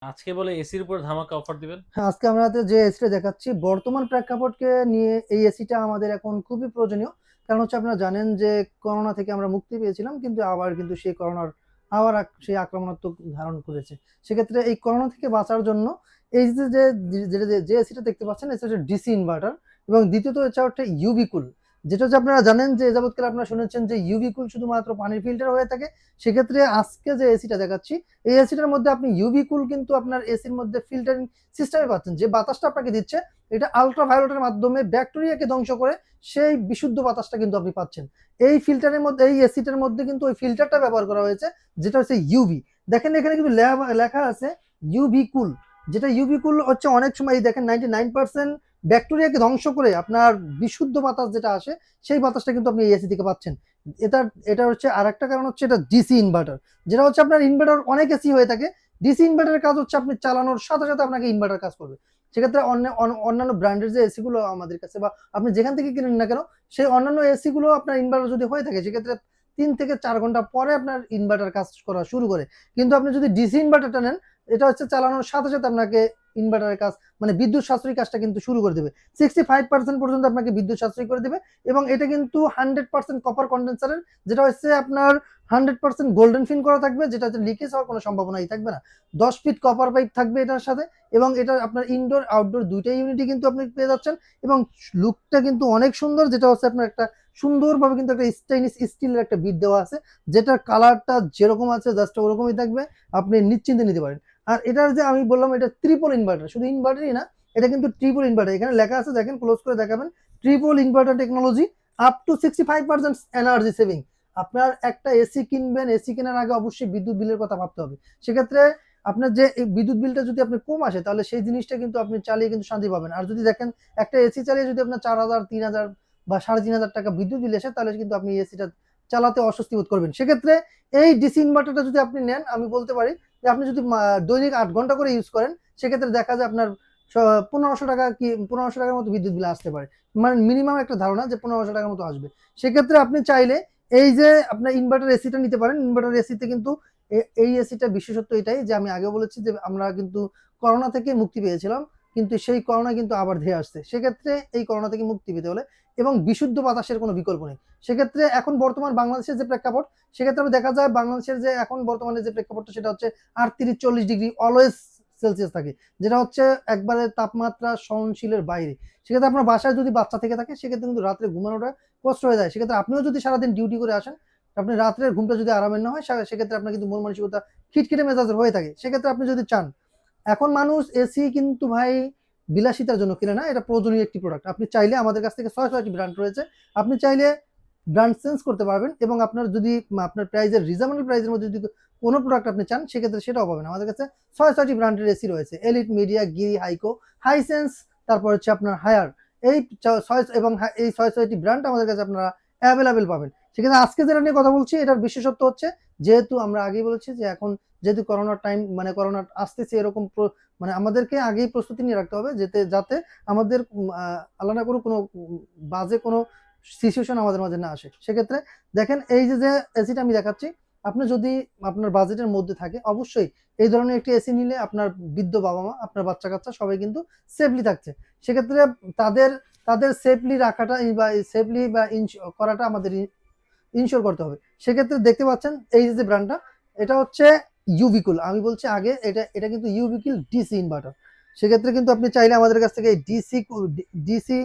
আজকে বলে এসির উপর ধামাকা অফার দিবেন। হ্যাঁ, আজকে আমরা যে এসিটা দেখাচ্ছি বর্তমান প্রেক্ষাপটকে নিয়ে এই এসিটা আমাদের এখন খুবই প্রয়োজনীয়। কারণ হচ্ছে আপনারা জানেন যে করোনা থেকে আমরা মুক্তি পেয়েছিলাম, কিন্তু আবার কিন্তু সেই করোনার আবার সেই আক্রমণাত্মক ধারণ করেছে। সেক্ষেত্রে এই করোনা থেকে বাঁচার জন্য এই যে এসিটা দেখতে পাচ্ছেন, এটা হচ্ছে ডিসি ইনভার্টার। এবং দ্বিতীয়ত হচ্ছে ইউভি কুল, যেটা হচ্ছে আপনারা জানেন যে যাবৎকাল আপনারা শুনেছেন যে ইউভি কুল শুধুমাত্র পানির ফিল্টার হয়ে থাকে। সেক্ষেত্রে আজকে যে এসিটা দেখাচ্ছি, এই এসিটার মধ্যে আপনি ইউভি কুল কিন্তু আপনার এসির মধ্যে ফিল্টারিং সিস্টেমে পাচ্ছেন। যে বাতাসটা আপনাকে দিচ্ছে, এটা আলট্রা ভায়োলেটের মাধ্যমে ব্যাকটেরিয়াকে ধ্বংস করে সেই বিশুদ্ধ বাতাসটা কিন্তু আপনি পাচ্ছেন। এই ফিল্টারের মধ্যে, এই এসিটার মধ্যে কিন্তু ওই ফিল্টারটা ব্যবহার করা হয়েছে, যেটা হচ্ছে ইউভি। দেখেন এখানে কিন্তু লেখা আছে ইউভি কুল। যেটা ইউভি কুল হচ্ছে অনেক সময় এই দেখেন 99% ব্যাকটেরিয়াকে ধ্বংস করে আপনার বিশুদ্ধ বাতাস যেটা আসে, সেই বাতাসটা কিন্তু আপনি এই এসি থেকে পাচ্ছেন। এটা এটা হচ্ছে আর একটা কারণ হচ্ছে এটা ডিসি ইনভার্টার। যেটা হচ্ছে আপনার ইনভার্টার অনেক এসি হয়ে থাকে, ডিসি ইনভার্টারের কাজ হচ্ছে আপনি চালানোর সাথে সাথে আপনাকে ইনভার্টার কাজ করবে। সেক্ষেত্রে অন্যান্য ব্র্যান্ডের যে এসি গুলো আমাদের কাছে বা আপনি যেখান থেকে কিনেন না কেন, সেই অন্যান্য এসি গুলো আপনার ইনভার্টার যদি হয়ে থাকে, সেক্ষেত্রে 3 থেকে 4 ঘন্টা পরে আপনার ইনভার্টার কাজ করা শুরু করে। কিন্তু আপনি যদি ডিসি ইনভার্টারটা নেন, এটা হচ্ছে চালানোর সাথে সাথে আপনাকে ইনভার্টারের কাজ মানে বিদ্যুৎ সাশ্রয়ী কাজটা কিন্তু শুরু করে দেবে। 65% পর্যন্ত আপনাকে বিদ্যুৎ সাশ্রয় করে দেবে। এবং এটা কিন্তু 100% কপার কন্ডেন্সারের, যেটা হচ্ছে আপনার 100% গোল্ডেন ফিন করা থাকবে, যেটাতে লিকেজ হওয়ার কোনো সম্ভাবনাই থাকবে না। 10 ফিট কপার পাইপ থাকবে এটার সাথে। এবং এটা আপনার ইনডোর আউটডোর দুইটা ইউনিটই কিন্তু আপনি পেয়ে যাচ্ছেন। এবং লুকটা কিন্তু অনেক সুন্দর, যেটা হচ্ছে আপনার একটা সুন্দরভাবে কিন্তু একটা স্টেইনলেস স্টিলের একটা বিট দেওয়া আছে, যেটার কালারটা যেরকম আছে জাস্ট ওরকমই থাকবে। আপনি নিশ্চিন্তে নিতে পারেন। আর এটার যে আমি বললাম এটা ট্রিপল ইনভার্টার, শুধু ইনভার্টারই না, এটা কিন্তু ট্রিপল ইনভার্টার। এখানে লেখা আছে, দেখেন ক্লোজ করে দেখাবেন, triple inverter technology, up to 65% energy saving. আপনার একটা এসি কিনবেন, এসি কেনার আগে অবশ্যই বিদ্যুৎ বিলের কথা ভাবতে হবে। সেক্ষেত্রে আপনার যে এই বিদ্যুৎ বিলটা যদি আপনি কম আসে, তাহলে সেই জিনিসটা কিন্তু আপনি চালিয়ে কিন্তু শান্তি পাবেন। আর যদি দেখেন একটা এসি চালিয়ে যদি আপনার 4,000, 3,000 বা 3,500 টাকা বিদ্যুৎ বিল আসে, তাহলে কিন্তু আপনি এসিটা চালাতে অস্বস্তি বোধ করবেন। সেক্ষেত্রে এই ডিসি ইনভার্টারটা যদি আপনি নেন, আমি বলতে পারি যে আপনি যদি দৈনিক 8 ঘন্টা করে ইউজ করেন, সেক্ষেত্রে দেখা যায় আপনার 1500 টাকা কি 1500 টাকার মতো বিদ্যুৎ বিল আসতে পারে। মানে মিনিমাম একটা ধারণা যে 1500 টাকার মতো আসবে। সেক্ষেত্রে আপনি চাইলে এই যে আপনার ইনভার্টার এসিটা নিতে পারেন। ইনভার্টার এসিতে কিন্তু এই এসিটা বিশেষত্ব এটাই যে আমি আগে বলেছি যে আমরা কিন্তু করোনা থেকে মুক্তি পেয়েছিলাম, কিন্তু সেই করোনা কিন্তু আবার ধেয়ে আসছে। সেক্ষেত্রে এই করোনা থেকে মুক্তি পেতে হলে এবং বিশুদ্ধ বাতাসের কোনো বিকল্প নেই। সেক্ষেত্রে এখন বর্তমান বাংলাদেশের যে প্রেক্ষাপট, সেক্ষেত্রে দেখা যায় বাংলাদেশের যে এখন বর্তমানে যে প্রেক্ষাপটটা, সেটা হচ্ছে 38-40 ডিগ্রি অলওয়েজ সেলসিয়াস থাকে, যেটা হচ্ছে একবারে তাপমাত্রা সহনশীলের বাইরে। সেক্ষেত্রে আপনার বাসায় যদি বাচ্চা থেকে থাকে, সেক্ষেত্রে কিন্তু রাত্রে ঘুমানোটা কষ্ট হয়ে যায়। সেক্ষেত্রে আপনিও যদি সারাদিন ডিউটি করে আসেন, আপনি রাত্রের ঘুমটা যদি আরামের না হয়, সেক্ষেত্রে আপনার কিন্তু মন মানসিকতা খিটখিটে মেজাজের হয়ে থাকে। সেক্ষেত্রে আপনি যদি চান, এখন মানুষ এসি কিন্তু ভাই বিলাসিতার জন্য কিনে না, এটা প্রয়োজনীয় একটি প্রোডাক্ট। আপনি চাইলে আমাদের কাছ থেকে 6টি ব্র্যান্ড রয়েছে, আপনি চাইলে ব্র্যান্ড চেঞ্জ করতে পারবেন। এবং আপনার যদি আপনার প্রাইসের রিজনেবল প্রাইসের মধ্যে যদি কোনো প্রোডাক্ট আপনি চান, সেক্ষেত্রে সেটাও পাবেন। আমাদের কাছে 6টি ব্র্যান্ডের এসি রয়েছে, এলিট, মিডিয়া, গিরি, হাইকো, হাইসেন্স, তারপর হচ্ছে আপনার হায়ার। এই ছয় এবং এই 6টি ব্র্যান্ড আমাদের কাছে আপনারা অ্যাভেলেবেল পাবেন। সেক্ষেত্রে আজকে যেটা নিয়ে কথা বলছি, এটার বিশেষত্ব হচ্ছে, যেহেতু আমরা আগেই বলেছি যে এখন যেহেতু করোনার টাইম, মানে করোনা আসতেছে, এরকম মানে আমাদেরকে আগেই প্রস্তুতি নিয়ে রাখতে হবে, যাতে আমাদের আল্লাহ না কোনো কোনো বাজে কোনো সিচুয়েশন আমাদের মাঝে না আসে। সেক্ষেত্রে দেখেন এই যে এসিটা আমি দেখাচ্ছি, আপনি যদি আপনার বাজেটের মধ্যে থাকে, অবশ্যই এই ধরনের একটি এসি নিলে আপনার বৃদ্ধ বাবা মা, আপনার বাচ্চা কাচ্চা সবাই কিন্তু সেফলি থাকছে। সেক্ষেত্রে তাদের তাদের সেফলি রাখাটা বা সেফলি বা করাটা আমাদের ইনশিওর করতে হবে। সেক্ষেত্রে দেখতে পাচ্ছেন এই যে ব্র্যান্ডটা, এটা হচ্ছে ইউবিকুল। আমি বলছি আগে, এটা এটা কিন্তু ইউবিকুল ডিসি ইনভার্টার। সেক্ষেত্রে কিন্তু আপনি চাইলে আমাদের কাছ থেকে এই ডিসি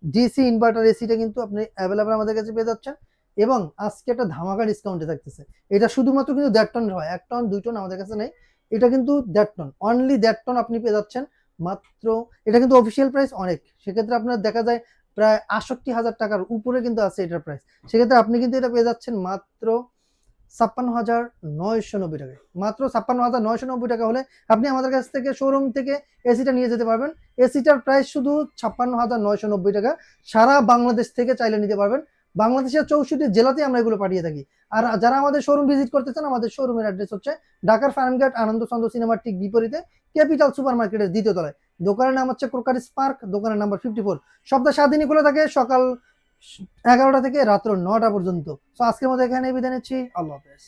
ডিসি ইনভার্টার এসিটা কিন্তু আপনি অ্যাভেলেবল আমাদের কাছে পেয়ে যাচ্ছেন। এবং আজকে একটা ধামাকা ডিসকাউন্টে থাকতেছে। এটা শুধুমাত্র কিন্তু 1.5 টন হয়, 1 টন 2 টন আমাদের কাছে নেই। এটা কিন্তু 1.5 টন, অনলি 1.5 টন আপনি পেয়ে যাচ্ছেন মাত্র। এটা কিন্তু অফিসিয়াল প্রাইস অনেক। সেক্ষেত্রে আপনার দেখা যায় প্রায় 68,000 টাকার উপরে কিন্তু আছে এটার প্রাইস। সেক্ষেত্রে আপনি কিন্তু এটা পেয়ে যাচ্ছেন মাত্র 56,990 টাকায়। মাত্র 56,990 টাকা হলে আপনি আমাদের কাছ থেকে শোরুম থেকে এসিটা নিয়ে যেতে পারবেন। এসিটার প্রাইস শুধু 56,990 টাকা। সারা বাংলাদেশ থেকে চাইলে নিতে পারবেন। বাংলাদেশের 64 জেলাতে আমরা এগুলো পাঠিয়ে থাকি। আর যারা আমাদের শোরুম ভিজিট করতে চান, আমাদের শোরুমের অ্যাড্রেস হচ্ছে ঢাকার ফার্মগেট আনন্দ চন্দ্র সিনেমার ঠিক বিপরীতে ক্যাপিটাল সুপার মার্কেটের 2য় তলায়। দোকানের নাম হচ্ছে ক্রোকারি স্পার্ক, দোকানের নাম্বার 54। সপ্তাহে 7 দিনই খোলা থাকে, সকাল 11টা থেকে রাত্র 9টা পর্যন্ত। তো আজকের মতো এখানে বিদায় নিচ্ছি। আল্লাহ হাফেজ।